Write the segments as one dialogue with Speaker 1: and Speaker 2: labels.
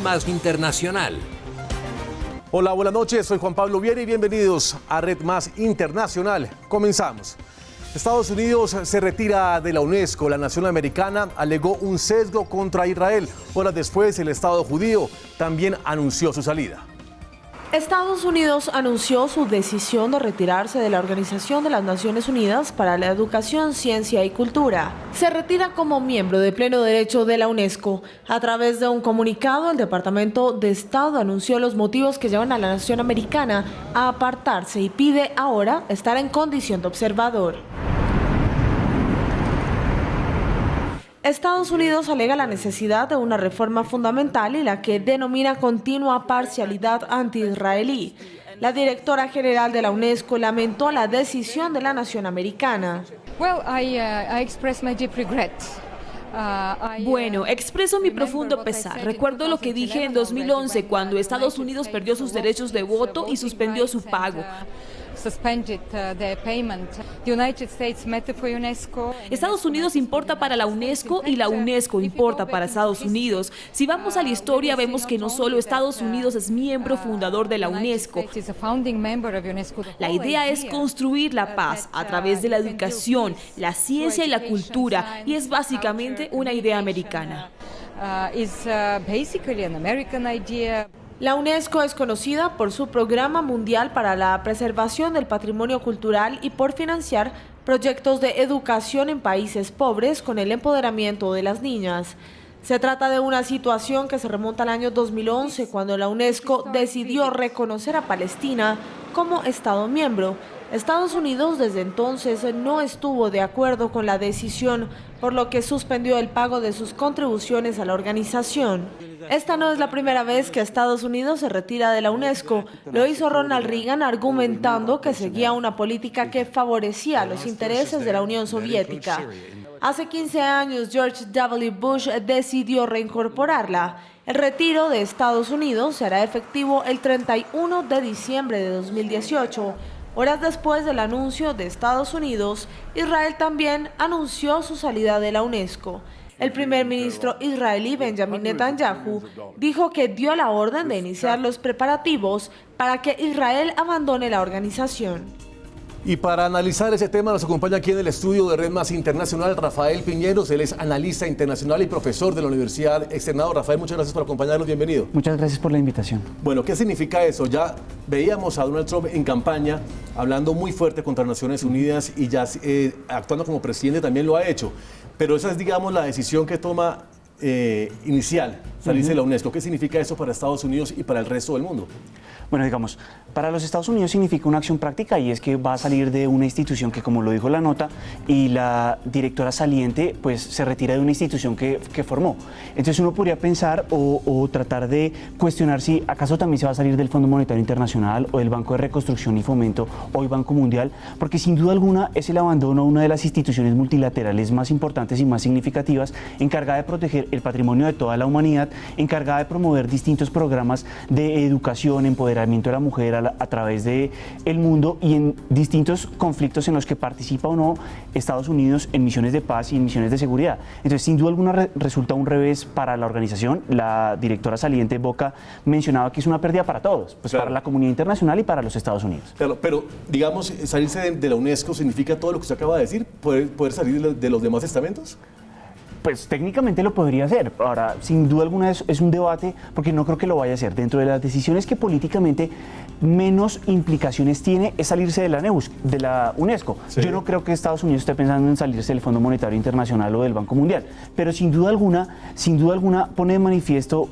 Speaker 1: Más Internacional.
Speaker 2: Hola, buenas noches, soy Juan Pablo Viera y bienvenidos a Red Más Internacional. Comenzamos. Estados Unidos se retira de la UNESCO. La nación americana alegó un sesgo contra Israel. Horas después, el Estado judío también anunció su salida.
Speaker 3: Estados Unidos anunció su decisión de retirarse de la Organización de las Naciones Unidas para la Educación, Ciencia y Cultura. Se retira como miembro de pleno derecho de la UNESCO. A través de un comunicado, el Departamento de Estado anunció los motivos que llevan a la nación americana a apartarse y pide ahora estar en condición de observador. Estados Unidos alega la necesidad de una reforma fundamental y la que denomina continua parcialidad anti-israelí. La directora general de la UNESCO lamentó la decisión de la nación americana.
Speaker 4: Bueno, expreso mi profundo pesar. Recuerdo lo que dije en 2011 cuando Estados Unidos perdió sus derechos de voto y suspendió su pago. Estados Unidos importa para la UNESCO y la UNESCO importa para Estados Unidos. Si vamos a la historia, vemos que no solo Estados Unidos es miembro fundador de la UNESCO. La idea es construir la paz a través de la educación, la ciencia y la cultura, y es básicamente una idea americana.
Speaker 3: La UNESCO es conocida por su Programa Mundial para la Preservación del Patrimonio Cultural y por financiar proyectos de educación en países pobres con el empoderamiento de las niñas. Se trata de una situación que se remonta al año 2011, cuando la UNESCO decidió reconocer a Palestina como Estado miembro. Estados Unidos desde entonces no estuvo de acuerdo con la decisión, por lo que suspendió el pago de sus contribuciones a la organización. Esta no es la primera vez que Estados Unidos se retira de la UNESCO. Lo hizo Ronald Reagan argumentando que seguía una política que favorecía los intereses de la Unión Soviética. Hace 15 años, George W. Bush decidió reincorporarla. El retiro de Estados Unidos será efectivo el 31 de diciembre de 2018. Horas después del anuncio de Estados Unidos, Israel también anunció su salida de la UNESCO. El primer ministro israelí Benjamin Netanyahu dijo que dio la orden de iniciar los preparativos para que Israel abandone la organización.
Speaker 2: Y para analizar ese tema nos acompaña aquí en el estudio de Red Más Internacional Rafael Piñeros. Él es analista internacional y profesor de la Universidad Externado. Rafael, muchas gracias por acompañarnos. Bienvenido.
Speaker 5: Muchas gracias por la invitación.
Speaker 2: Bueno, ¿qué significa eso? Ya veíamos a Donald Trump en campaña hablando muy fuerte contra Naciones Unidas y ya actuando como presidente también lo ha hecho. Pero esa es, digamos, la decisión que toma inicial, salirse de la UNESCO. ¿Qué significa eso para Estados Unidos y para el resto del mundo?
Speaker 5: Bueno, digamos, para los Estados Unidos significa una acción práctica y es que va a salir de una institución que, como lo dijo la nota, y la directora saliente pues se retira de una institución que formó. Entonces uno podría pensar o tratar de cuestionar si acaso también se va a salir del Fondo Monetario Internacional o del Banco de Reconstrucción y Fomento o el Banco Mundial, porque sin duda alguna es el abandono a una de las instituciones multilaterales más importantes y más significativas, encargada de proteger el patrimonio de toda la humanidad, encargada de promover distintos programas de educación, empoderamiento de la mujer a través del mundo y en distintos conflictos en los que participa o no Estados Unidos en misiones de paz y en misiones de seguridad. Entonces, sin duda alguna resulta un revés para la organización. La directora saliente Boca mencionaba que es una pérdida para todos, pues claro, para la comunidad internacional y para los Estados Unidos.
Speaker 2: Claro, pero digamos, salirse de la UNESCO significa todo lo que usted acaba de decir, poder salir de los demás estamentos.
Speaker 5: Pues técnicamente lo podría hacer. Ahora, sin duda alguna es un debate porque no creo que lo vaya a hacer. Dentro de las decisiones que políticamente menos implicaciones tiene es salirse de la UNESCO. Sí. Yo no creo que Estados Unidos esté pensando en salirse del Fondo Monetario Internacional o del Banco Mundial, pero sin duda alguna pone de manifiesto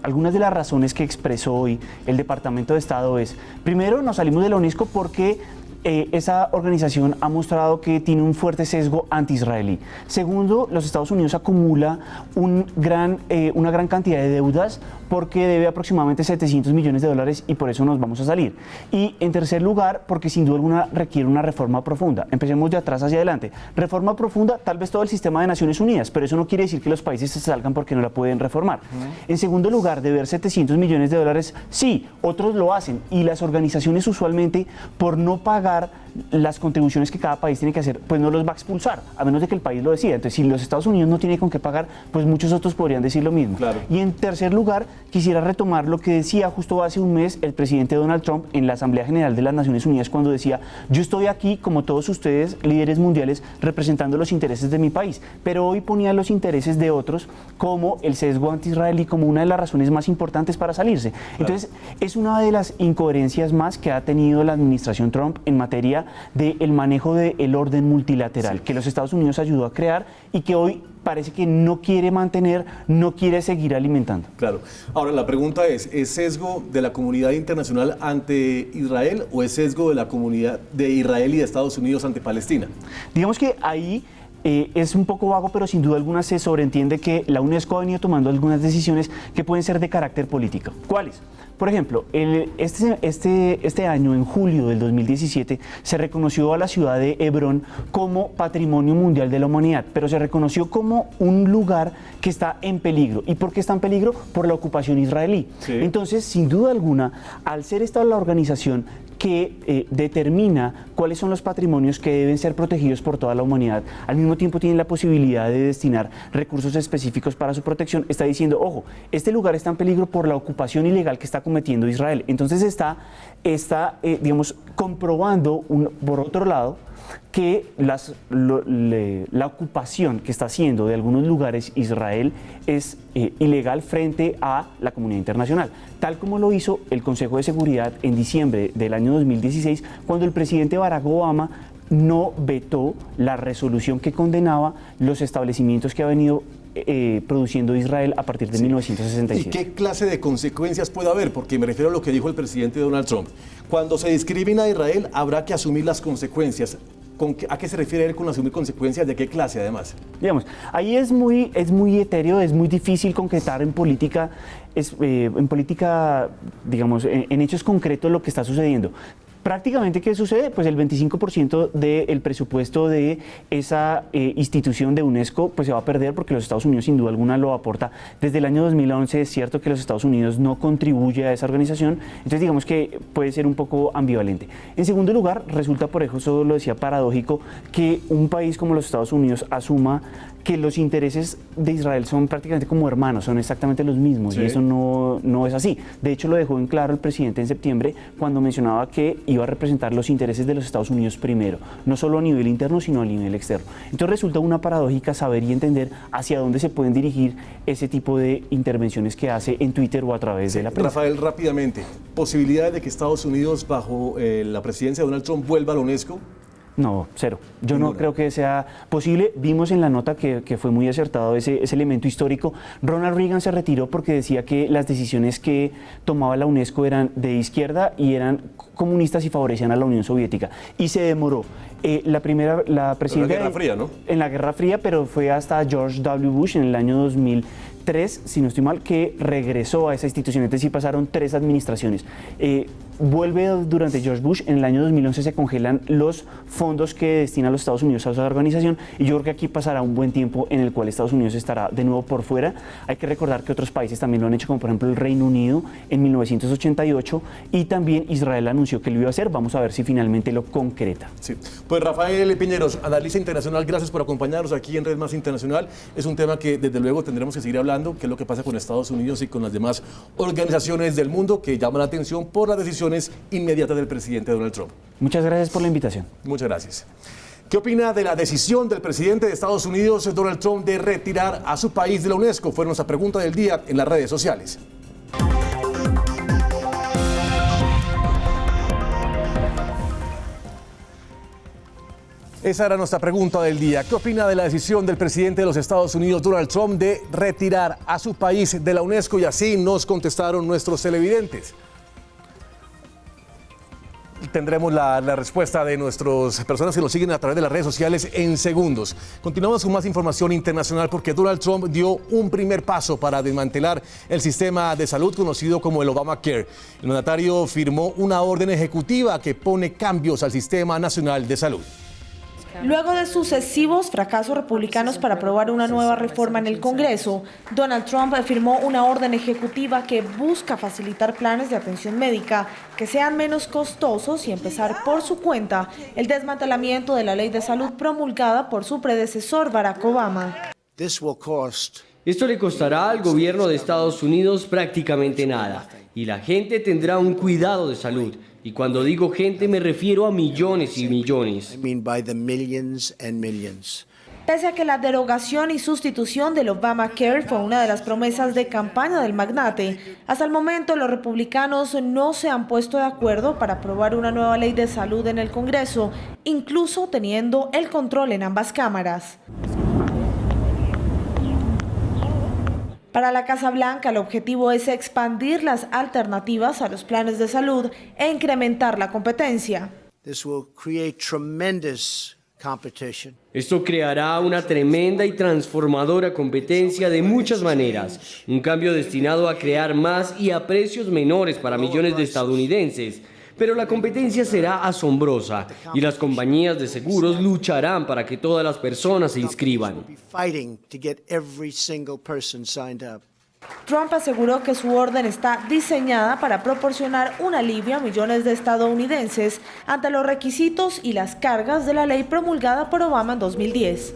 Speaker 5: algunas de las razones que expresó hoy el Departamento de Estado es, primero, nos salimos de la UNESCO porque esa organización ha mostrado que tiene un fuerte sesgo anti-israelí. Segundo, los Estados Unidos acumula una gran cantidad de deudas porque debe aproximadamente $700 millones y por eso nos vamos a salir. Y en tercer lugar, porque sin duda alguna requiere una reforma profunda. Empecemos de atrás hacia adelante. Reforma profunda, tal vez todo el sistema de Naciones Unidas, pero eso no quiere decir que los países se salgan porque no la pueden reformar. En segundo lugar, deber $700 millones, sí, otros lo hacen y las organizaciones usualmente por no pagar las contribuciones que cada país tiene que hacer, pues no los va a expulsar, a menos de que el país lo decida. Entonces, si los Estados Unidos no tienen con qué pagar, pues muchos otros podrían decir lo mismo. Claro. Y en tercer lugar, quisiera retomar lo que decía justo hace un mes el presidente Donald Trump en la Asamblea General de las Naciones Unidas cuando decía: yo estoy aquí como todos ustedes, líderes mundiales, representando los intereses de mi país, pero hoy ponía los intereses de otros como el sesgo anti-israelí como una de las razones más importantes para salirse. Entonces, es una de las incoherencias más que ha tenido la administración Trump en materia del manejo del orden multilateral, que los Estados Unidos ayudó a crear y que hoy parece que no quiere mantener, no quiere seguir alimentando.
Speaker 2: Claro. Ahora, la pregunta ¿es sesgo de la comunidad internacional ante Israel o es sesgo de la comunidad de Israel y de Estados Unidos ante Palestina?
Speaker 5: Digamos que ahí es un poco vago, pero sin duda alguna se sobreentiende que la UNESCO ha venido tomando algunas decisiones que pueden ser de carácter político. ¿Cuáles? Por ejemplo, este año, en julio del 2017, se reconoció a la ciudad de Hebrón como Patrimonio Mundial de la Humanidad, pero se reconoció como un lugar que está en peligro. ¿Y por qué está en peligro? Por la ocupación israelí. Sí. Entonces, sin duda alguna, al ser esta la organización que determina cuáles son los patrimonios que deben ser protegidos por toda la humanidad, al mismo tiempo tiene la posibilidad de destinar recursos específicos para su protección, está diciendo, ojo, este lugar está en peligro por la ocupación ilegal que está cometiendo Israel. Entonces está comprobando, por otro lado, que la ocupación que está haciendo de algunos lugares Israel es ilegal frente a la comunidad internacional, tal como lo hizo el Consejo de Seguridad en diciembre del año 2016, cuando el presidente Barack Obama no vetó la resolución que condenaba los establecimientos que ha venido produciendo Israel a partir de 1967.
Speaker 2: ¿Y qué clase de consecuencias puede haber? Porque me refiero a lo que dijo el presidente Donald Trump. Cuando se discrimina a Israel, habrá que asumir las consecuencias. ¿A qué se refiere él con asumir consecuencias? ¿De qué clase, además?
Speaker 5: Digamos, ahí es muy etéreo, es muy difícil concretar en política, digamos, en hechos concretos lo que está sucediendo. Prácticamente, ¿qué sucede? Pues el 25% del presupuesto de esa institución de UNESCO pues se va a perder porque los Estados Unidos sin duda alguna lo aporta. Desde el año 2011 es cierto que los Estados Unidos no contribuye a esa organización, entonces digamos que puede ser un poco ambivalente. En segundo lugar, resulta, por eso lo decía, paradójico que un país como los Estados Unidos asuma que los intereses de Israel son prácticamente como hermanos, son exactamente los mismos, sí. Y eso no es así. De hecho, lo dejó en claro el presidente en septiembre cuando mencionaba que iba a representar los intereses de los Estados Unidos primero, no solo a nivel interno, sino a nivel externo. Entonces resulta una paradójica saber y entender hacia dónde se pueden dirigir ese tipo de intervenciones que hace en Twitter o a través de la prensa.
Speaker 2: Rafael, rápidamente, ¿posibilidades de que Estados Unidos, bajo la presidencia de Donald Trump, vuelva a la UNESCO?
Speaker 5: No, cero. Yo no creo que sea posible. Vimos en la nota que fue muy acertado ese elemento histórico. Ronald Reagan se retiró porque decía que las decisiones que tomaba la UNESCO eran de izquierda y eran comunistas y favorecían a la Unión Soviética. Y se demoró. La presidenta...
Speaker 2: En la Guerra Fría, ¿no?
Speaker 5: En la Guerra Fría, pero fue hasta George W. Bush en el año 2003, si no estoy mal, que regresó a esa institución. Es decir, pasaron 3 administraciones. Vuelve durante George Bush, en el año 2011 se congelan los fondos que destina los Estados Unidos a esa organización y yo creo que aquí pasará un buen tiempo en el cual Estados Unidos estará de nuevo por fuera. Hay que recordar que otros países también lo han hecho, como por ejemplo el Reino Unido en 1988 y también Israel anunció que lo iba a hacer. Vamos a ver si finalmente lo concreta.
Speaker 2: Sí. Pues Rafael Piñeros, analista internacional, gracias por acompañarnos aquí en Red Más Internacional. Es un tema que desde luego tendremos que seguir hablando, qué es lo que pasa con Estados Unidos y con las demás organizaciones del mundo que llaman la atención por la decisión inmediata del presidente Donald Trump.
Speaker 5: Muchas gracias por la invitación.
Speaker 2: Muchas gracias. ¿Qué opina de la decisión del presidente de Estados Unidos, Donald Trump, de retirar a su país de la UNESCO? Fue nuestra pregunta del día en las redes sociales. Esa era nuestra pregunta del día. ¿Qué opina de la decisión del presidente de los Estados Unidos, Donald Trump, de retirar a su país de la UNESCO? Y así nos contestaron nuestros televidentes. Tendremos la respuesta de nuestras personas que nos siguen a través de las redes sociales en segundos. Continuamos con más información internacional porque Donald Trump dio un primer paso para desmantelar el sistema de salud conocido como el Obamacare. El mandatario firmó una orden ejecutiva que pone cambios al sistema nacional de salud.
Speaker 3: Luego de sucesivos fracasos republicanos para aprobar una nueva reforma en el Congreso, Donald Trump firmó una orden ejecutiva que busca facilitar planes de atención médica que sean menos costosos y empezar por su cuenta el desmantelamiento de la ley de salud promulgada por su predecesor Barack Obama.
Speaker 1: Esto le costará al gobierno de Estados Unidos prácticamente nada y la gente tendrá un cuidado de salud. Y cuando digo gente me refiero a millones y millones.
Speaker 3: Pese a que la derogación y sustitución del Obamacare fue una de las promesas de campaña del magnate, hasta el momento los republicanos no se han puesto de acuerdo para aprobar una nueva ley de salud en el Congreso, incluso teniendo el control en ambas cámaras. Para la Casa Blanca, el objetivo es expandir las alternativas a los planes de salud e incrementar la competencia.
Speaker 1: Esto creará una tremenda y transformadora competencia de muchas maneras, un cambio destinado a crear más y a precios menores para millones de estadounidenses. Pero la competencia será asombrosa y las compañías de seguros lucharán para que todas las personas se inscriban.
Speaker 3: Trump aseguró que su orden está diseñada para proporcionar un alivio a millones de estadounidenses ante los requisitos y las cargas de la ley promulgada por Obama en 2010.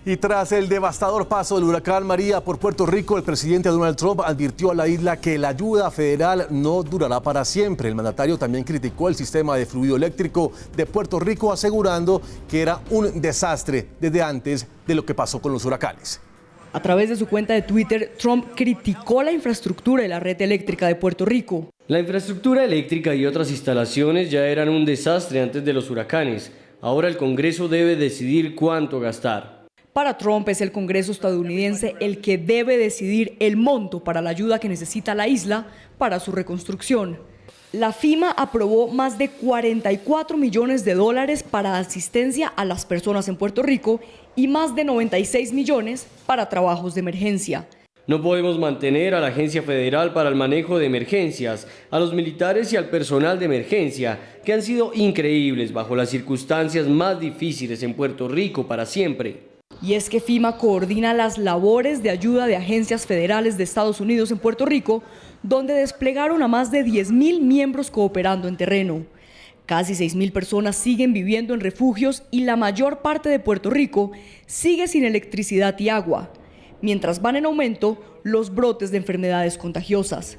Speaker 2: Y tras el devastador paso del huracán María por Puerto Rico, el presidente Donald Trump advirtió a la isla que la ayuda federal no durará para siempre. El mandatario también criticó el sistema de fluido eléctrico de Puerto Rico, asegurando que era un desastre desde antes de lo que pasó con los huracanes.
Speaker 6: A través de su cuenta de Twitter, Trump criticó la infraestructura de la red eléctrica de Puerto Rico.
Speaker 1: La infraestructura eléctrica y otras instalaciones ya eran un desastre antes de los huracanes. Ahora el Congreso debe decidir cuánto gastar.
Speaker 6: Para Trump es el Congreso estadounidense el que debe decidir el monto para la ayuda que necesita la isla para su reconstrucción. La FEMA aprobó más de 44 millones de dólares para asistencia a las personas en Puerto Rico y más de 96 millones para trabajos de emergencia.
Speaker 1: No podemos mantener a la Agencia Federal para el Manejo de Emergencias, a los militares y al personal de emergencia, que han sido increíbles bajo las circunstancias más difíciles en Puerto Rico para siempre.
Speaker 6: Y es que FEMA coordina las labores de ayuda de agencias federales de Estados Unidos en Puerto Rico, donde desplegaron a más de 10.000 miembros cooperando en terreno. Casi 6.000 personas siguen viviendo en refugios y la mayor parte de Puerto Rico sigue sin electricidad y agua, mientras van en aumento los brotes de enfermedades contagiosas.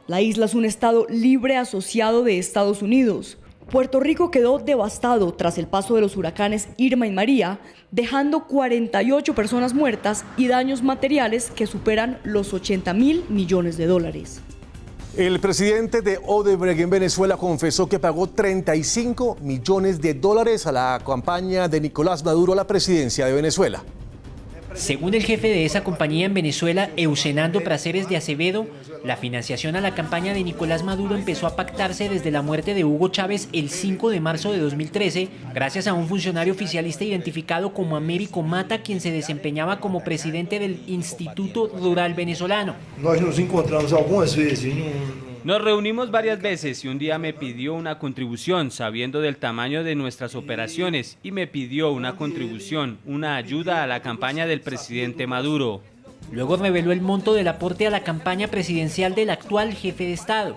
Speaker 6: La isla es un estado libre asociado de Estados Unidos. Puerto Rico quedó devastado tras el paso de los huracanes Irma y María, dejando 48 personas muertas y daños materiales que superan los 80.000 millones de dólares.
Speaker 2: El presidente de Odebrecht en Venezuela confesó que pagó 35 millones de dólares a la campaña de Nicolás Maduro a la presidencia de Venezuela.
Speaker 7: Según el jefe de esa compañía en Venezuela, Eusenando Prazeres de Acevedo, la financiación a la campaña de Nicolás Maduro empezó a pactarse desde la muerte de Hugo Chávez el 5 de marzo de 2013, gracias a un funcionario oficialista identificado como Américo Mata, quien se desempeñaba como presidente del Instituto Rural Venezolano.
Speaker 8: Nos encontramos algunas veces.
Speaker 9: Nos reunimos varias veces y un día me pidió una contribución sabiendo del tamaño de nuestras operaciones y me pidió una contribución, una ayuda a la campaña del presidente Maduro.
Speaker 7: Luego reveló el monto del aporte a la campaña presidencial del actual jefe de Estado.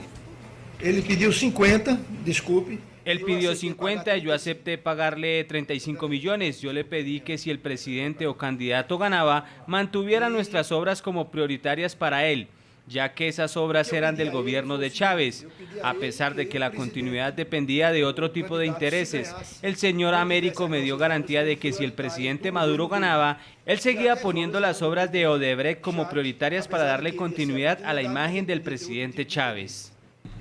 Speaker 8: Él pidió 50, disculpe.
Speaker 9: Él pidió 50 y yo acepté pagarle 35 millones. Yo le pedí que si el presidente o candidato ganaba, mantuviera nuestras obras como prioritarias para él, ya que esas obras eran del gobierno de Chávez, a pesar de que la continuidad dependía de otro tipo de intereses. El señor Américo me dio garantía de que si el presidente Maduro ganaba, él seguía poniendo las obras de Odebrecht como prioritarias para darle continuidad a la imagen del presidente Chávez.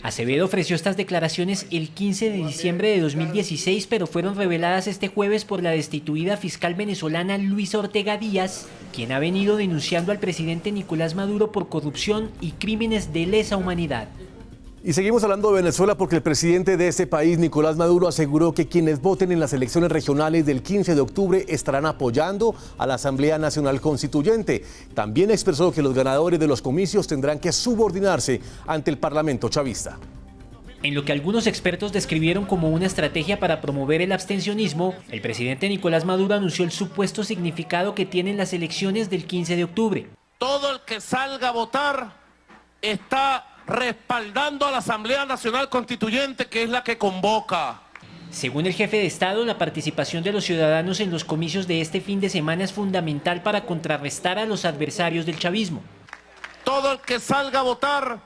Speaker 7: Acevedo ofreció estas declaraciones el 15 de diciembre de 2016, pero fueron reveladas este jueves por la destituida fiscal venezolana Luisa Ortega Díaz, quien ha venido denunciando al presidente Nicolás Maduro por corrupción y crímenes de lesa humanidad.
Speaker 2: Y seguimos hablando de Venezuela porque el presidente de este país, Nicolás Maduro, aseguró que quienes voten en las elecciones regionales del 15 de octubre estarán apoyando a la Asamblea Nacional Constituyente. También expresó que los ganadores de los comicios tendrán que subordinarse ante el Parlamento chavista.
Speaker 7: En lo que algunos expertos describieron como una estrategia para promover el abstencionismo, el presidente Nicolás Maduro anunció el supuesto significado que tienen las elecciones del 15 de octubre.
Speaker 10: Todo el que salga a votar está respaldando a la Asamblea Nacional Constituyente, que es la que convoca.
Speaker 7: Según el jefe de Estado, la participación de los ciudadanos en los comicios de este fin de semana es fundamental para contrarrestar a los adversarios del chavismo.
Speaker 10: Todo el que salga a votar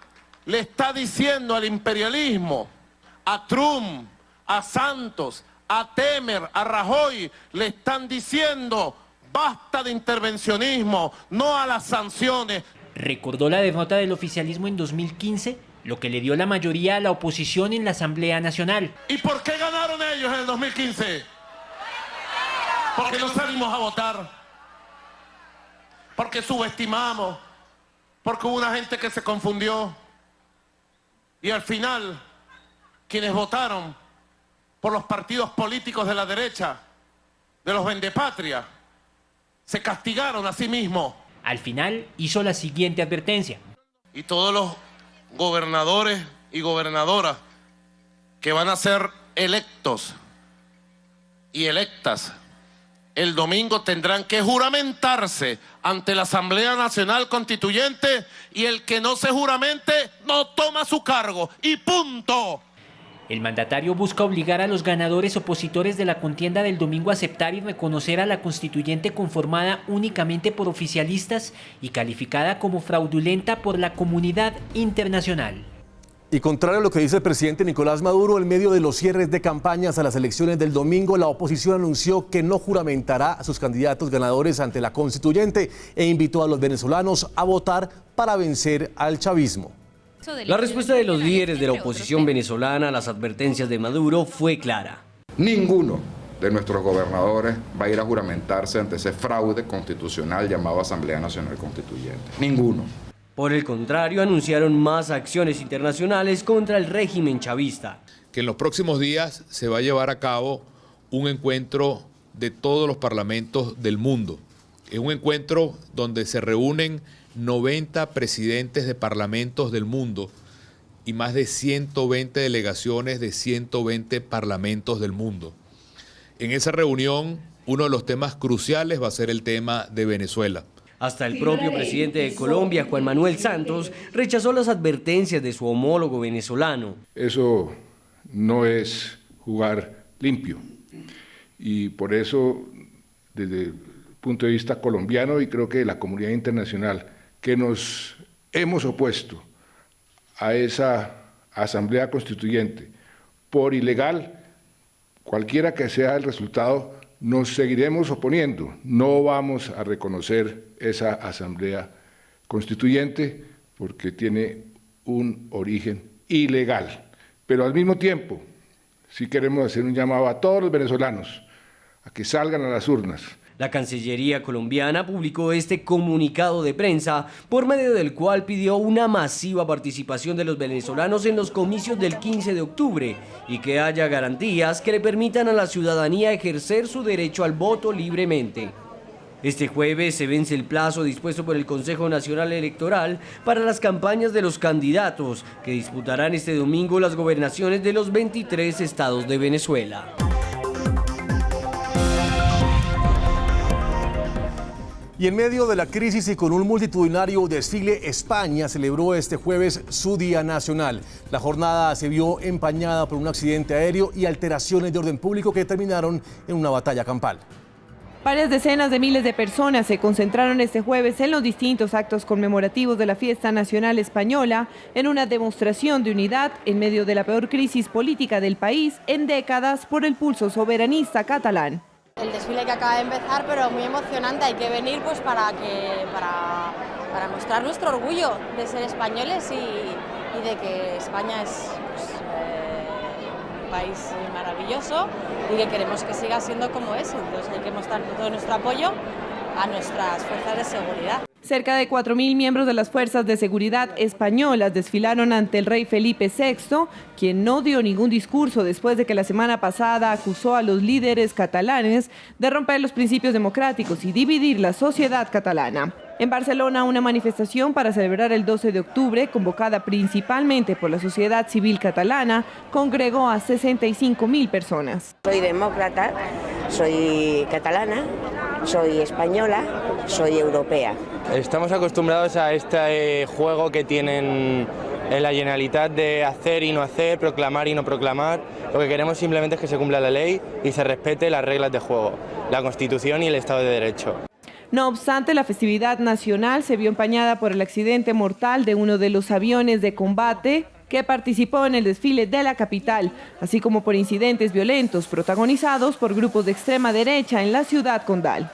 Speaker 10: le está diciendo al imperialismo, a Trump, a Santos, a Temer, a Rajoy, le están diciendo basta de intervencionismo, no a las sanciones.
Speaker 7: Recordó la derrota del oficialismo en 2015, lo que le dio la mayoría a la oposición en la Asamblea Nacional.
Speaker 10: ¿Y por qué ganaron ellos en el 2015? Porque no salimos a votar, porque subestimamos, porque hubo una gente que se confundió y al final quienes votaron por los partidos políticos de la derecha, de los vendepatria, se castigaron a sí mismos.
Speaker 7: Al final hizo la siguiente advertencia.
Speaker 10: Y todos los gobernadores y gobernadoras que van a ser electos y electas el domingo tendrán que juramentarse ante la Asamblea Nacional Constituyente y el que no se juramente no toma su cargo y punto.
Speaker 7: El mandatario busca obligar a los ganadores opositores de la contienda del domingo a aceptar y reconocer a la constituyente conformada únicamente por oficialistas y calificada como fraudulenta por la comunidad internacional.
Speaker 2: Y contrario a lo que dice el presidente Nicolás Maduro, en medio de los cierres de campañas a las elecciones del domingo, la oposición anunció que no juramentará a sus candidatos ganadores ante la constituyente e invitó a los venezolanos a votar para vencer al chavismo.
Speaker 1: La respuesta de los líderes de la oposición venezolana a las advertencias de Maduro fue clara.
Speaker 11: Ninguno de nuestros gobernadores va a ir a juramentarse ante ese fraude constitucional llamado Asamblea Nacional Constituyente. Ninguno.
Speaker 1: Por el contrario, anunciaron más acciones internacionales contra el régimen chavista.
Speaker 12: Que en los próximos días se va a llevar a cabo un encuentro de todos los parlamentos del mundo. Es un encuentro donde se reúnen 90 presidentes de parlamentos del mundo y más de 120 delegaciones de 120 parlamentos del mundo. En esa reunión, uno de los temas cruciales va a ser el tema de Venezuela.
Speaker 1: Hasta el propio presidente de Colombia, Juan Manuel Santos, rechazó las advertencias de su homólogo venezolano.
Speaker 13: Eso no es jugar limpio y por eso, desde el punto de vista colombiano y creo que de la comunidad internacional, que nos hemos opuesto a esa Asamblea Constituyente por ilegal, cualquiera que sea el resultado, nos seguiremos oponiendo. No vamos a reconocer esa Asamblea Constituyente porque tiene un origen ilegal. Pero al mismo tiempo, sí queremos hacer un llamado a todos los venezolanos a que salgan a las urnas.
Speaker 1: La Cancillería colombiana publicó este comunicado de prensa por medio del cual pidió una masiva participación de los venezolanos en los comicios del 15 de octubre y que haya garantías que le permitan a la ciudadanía ejercer su derecho al voto libremente. Este jueves se vence el plazo dispuesto por el Consejo Nacional Electoral para las campañas de los candidatos que disputarán este domingo las gobernaciones de los 23 estados de Venezuela.
Speaker 2: Y en medio de la crisis y con un multitudinario desfile, España celebró este jueves su Día Nacional. La jornada se vio empañada por un accidente aéreo y alteraciones de orden público que terminaron en una batalla campal.
Speaker 3: Varias decenas de miles de personas se concentraron este jueves en los distintos actos conmemorativos de la Fiesta Nacional Española en una demostración de unidad en medio de la peor crisis política del país en décadas por el pulso soberanista catalán.
Speaker 14: El desfile que acaba de empezar, pero muy emocionante, hay que venir pues para mostrar nuestro orgullo de ser españoles y de que España es un país maravilloso y que queremos que siga siendo como es, entonces hay que mostrar todo nuestro apoyo a nuestras fuerzas de seguridad.
Speaker 3: Cerca de 4.000 miembros de las fuerzas de seguridad españolas desfilaron ante el rey Felipe VI, quien no dio ningún discurso después de que la semana pasada acusó a los líderes catalanes de romper los principios democráticos y dividir la sociedad catalana. En Barcelona, una manifestación para celebrar el 12 de octubre, convocada principalmente por la sociedad civil catalana, congregó a 65.000 personas.
Speaker 15: Soy demócrata, soy catalana, soy española, soy europea.
Speaker 16: Estamos acostumbrados a este juego que tienen en la Generalitat de hacer y no hacer, proclamar y no proclamar. Lo que queremos simplemente es que se cumpla la ley y se respete las reglas de juego, la Constitución y el Estado de Derecho.
Speaker 3: No obstante, la festividad nacional se vio empañada por el accidente mortal de uno de los aviones de combate que participó en el desfile de la capital, así como por incidentes violentos protagonizados por grupos de extrema derecha en la ciudad condal.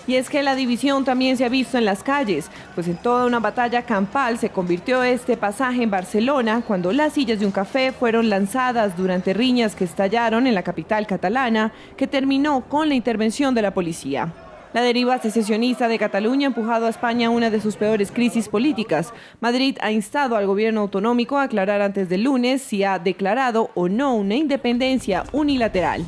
Speaker 3: Y es que la división también se ha visto en las calles, pues en toda una batalla campal se convirtió este pasaje en Barcelona cuando las sillas de un café fueron lanzadas durante riñas que estallaron en la capital catalana, que terminó con la intervención de la policía. La deriva secesionista de Cataluña ha empujado a España a una de sus peores crisis políticas. Madrid ha instado al gobierno autonómico a aclarar antes del lunes si ha declarado o no una independencia unilateral.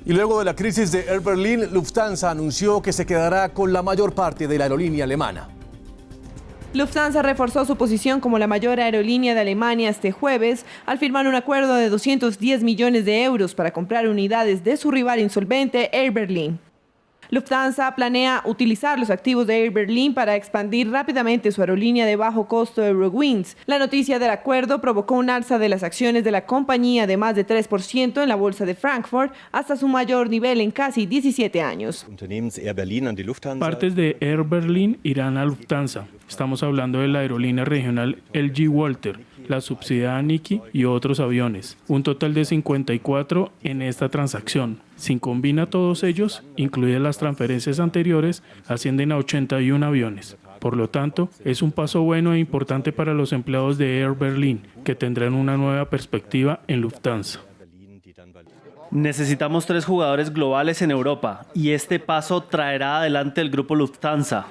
Speaker 2: Y luego de la crisis de Air Berlin, Lufthansa anunció que se quedará con la mayor parte de la aerolínea alemana.
Speaker 3: Lufthansa reforzó su posición como la mayor aerolínea de Alemania este jueves al firmar un acuerdo de 210 millones de euros para comprar unidades de su rival insolvente Air Berlin. Lufthansa planea utilizar los activos de Air Berlin para expandir rápidamente su aerolínea de bajo costo Eurowings. La noticia del acuerdo provocó un alza de las acciones de la compañía de más de 3% en la bolsa de Frankfurt hasta su mayor nivel en casi 17 años.
Speaker 17: Partes de Air Berlin irán a Lufthansa. Estamos hablando de la aerolínea regional LG Walter, la subsidiada Niki y otros aviones. Un total de 54 en esta transacción. Si combina todos ellos, incluidas las transferencias anteriores, ascienden a 81 aviones. Por lo tanto, es un paso bueno e importante para los empleados de Air Berlin, que tendrán una nueva perspectiva en Lufthansa.
Speaker 18: Necesitamos 3 jugadores globales en Europa y este paso traerá adelante el grupo Lufthansa.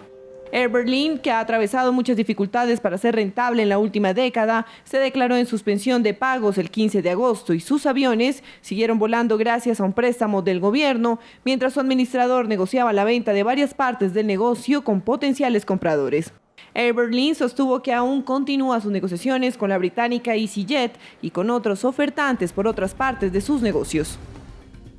Speaker 3: Air Berlin, que ha atravesado muchas dificultades para ser rentable en la última década, se declaró en suspensión de pagos el 15 de agosto y sus aviones siguieron volando gracias a un préstamo del gobierno, mientras su administrador negociaba la venta de varias partes del negocio con potenciales compradores. Air Berlin sostuvo que aún continúa sus negociaciones con la británica EasyJet y con otros ofertantes por otras partes de sus negocios.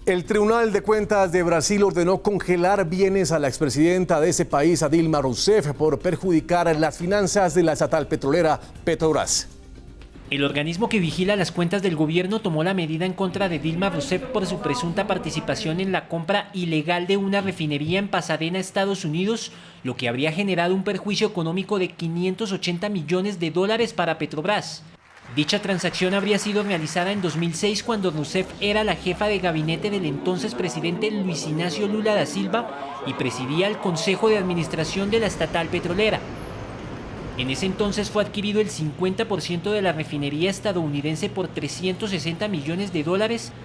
Speaker 2: El Tribunal de Cuentas de Brasil ordenó congelar bienes a la expresidenta de ese país, a Dilma Rousseff, por perjudicar las finanzas de la estatal petrolera Petrobras.
Speaker 7: El organismo que vigila las cuentas del gobierno tomó la medida en contra de Dilma Rousseff por su presunta participación en la compra ilegal de una refinería en Pasadena, Estados Unidos, lo que habría generado un perjuicio económico de $580 millones para Petrobras. Dicha transacción habría sido realizada en 2006 cuando Rousseff era la jefa de gabinete del entonces presidente Luis Ignacio Lula da Silva y presidía el Consejo de Administración de la estatal petrolera. En ese entonces fue adquirido el 50% de la refinería estadounidense por $360 millones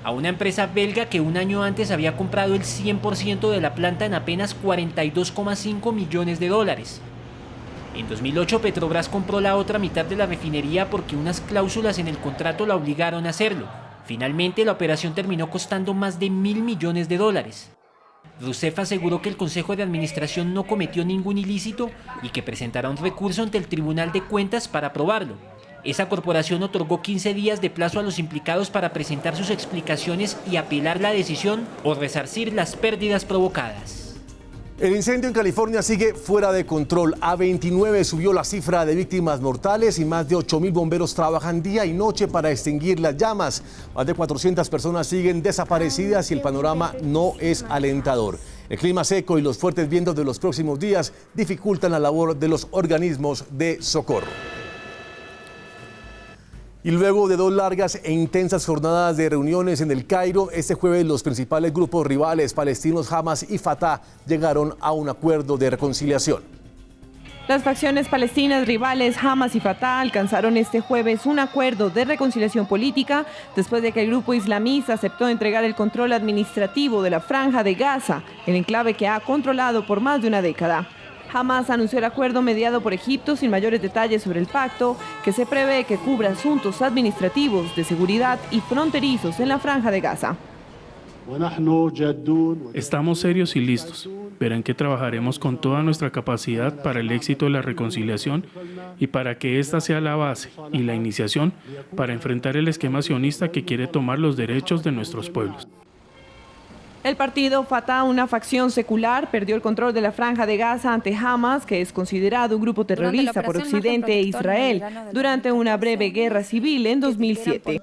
Speaker 7: a una empresa belga que un año antes había comprado el 100% de la planta en apenas $42,5 millones. En 2008, Petrobras compró la otra mitad de la refinería porque unas cláusulas en el contrato la obligaron a hacerlo. Finalmente, la operación terminó costando más de $1.000 millones. Rousseff aseguró que el Consejo de Administración no cometió ningún ilícito y que presentará un recurso ante el Tribunal de Cuentas para aprobarlo. Esa corporación otorgó 15 días de plazo a los implicados para presentar sus explicaciones y apelar la decisión o resarcir las pérdidas provocadas.
Speaker 2: El incendio en California sigue fuera de control. A 29 subió la cifra de víctimas mortales y más de 8.000 bomberos trabajan día y noche para extinguir las llamas. Más de 400 personas siguen desaparecidas y el panorama no es alentador. El clima seco y los fuertes vientos de los próximos días dificultan la labor de los organismos de socorro. Y luego de 2 largas e intensas jornadas de reuniones en el Cairo, este jueves los principales grupos rivales palestinos Hamas y Fatah llegaron a un acuerdo de reconciliación.
Speaker 3: Las facciones palestinas rivales Hamas y Fatah alcanzaron este jueves un acuerdo de reconciliación política después de que el grupo islamista aceptó entregar el control administrativo de la Franja de Gaza, el enclave que ha controlado por más de una década. Hamas anunció el acuerdo mediado por Egipto sin mayores detalles sobre el pacto, que se prevé que cubra asuntos administrativos, de seguridad y fronterizos en la Franja de Gaza.
Speaker 17: Estamos serios y listos. Verán que trabajaremos con toda nuestra capacidad para el éxito de la reconciliación y para que esta sea la base y la iniciación para enfrentar el esquema sionista que quiere tomar los derechos de nuestros pueblos.
Speaker 19: El partido Fatah, una facción secular, perdió el control de la franja de Gaza ante Hamas, que es considerado un grupo terrorista por Occidente e Israel, durante una breve guerra civil en 2007.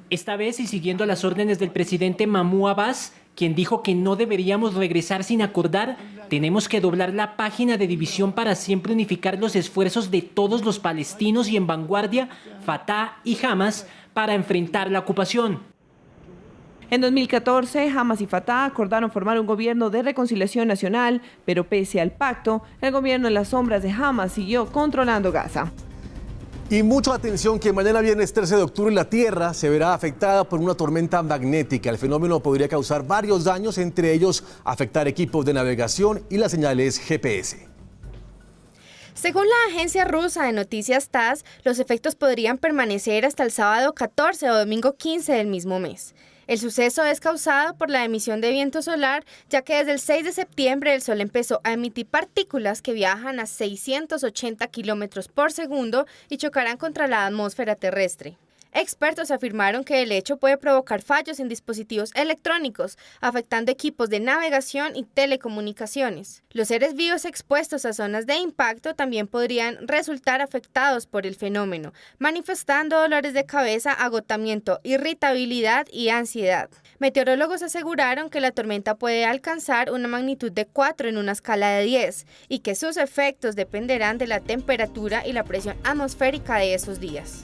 Speaker 7: Esta vez, y siguiendo las órdenes del presidente Mahmoud Abbas, quien dijo que no deberíamos regresar sin acordar, tenemos que doblar la página de división para siempre unificar los esfuerzos de todos los palestinos y en vanguardia, Fatah y Hamas, para enfrentar la ocupación.
Speaker 19: En 2014, Hamas y Fatah acordaron formar un gobierno de reconciliación nacional, pero pese al pacto, el gobierno en las sombras de Hamas siguió controlando Gaza.
Speaker 2: Y mucha atención que mañana viernes 13 de octubre la Tierra se verá afectada por una tormenta magnética. El fenómeno podría causar varios daños, entre ellos afectar equipos de navegación y las señales GPS.
Speaker 20: Según la agencia rusa de noticias TASS, los efectos podrían permanecer hasta el sábado 14 o domingo 15 del mismo mes. El suceso es causado por la emisión de viento solar, ya que desde el 6 de septiembre el Sol empezó a emitir partículas que viajan a 680 kilómetros por segundo y chocarán contra la atmósfera terrestre. Expertos afirmaron que el hecho puede provocar fallos en dispositivos electrónicos, afectando equipos de navegación y telecomunicaciones. Los seres vivos expuestos a zonas de impacto también podrían resultar afectados por el fenómeno, manifestando dolores de cabeza, agotamiento, irritabilidad y ansiedad. Meteorólogos aseguraron que la tormenta puede alcanzar una magnitud de 4 en una escala de 10 y que sus efectos dependerán de la temperatura y la presión atmosférica de esos días.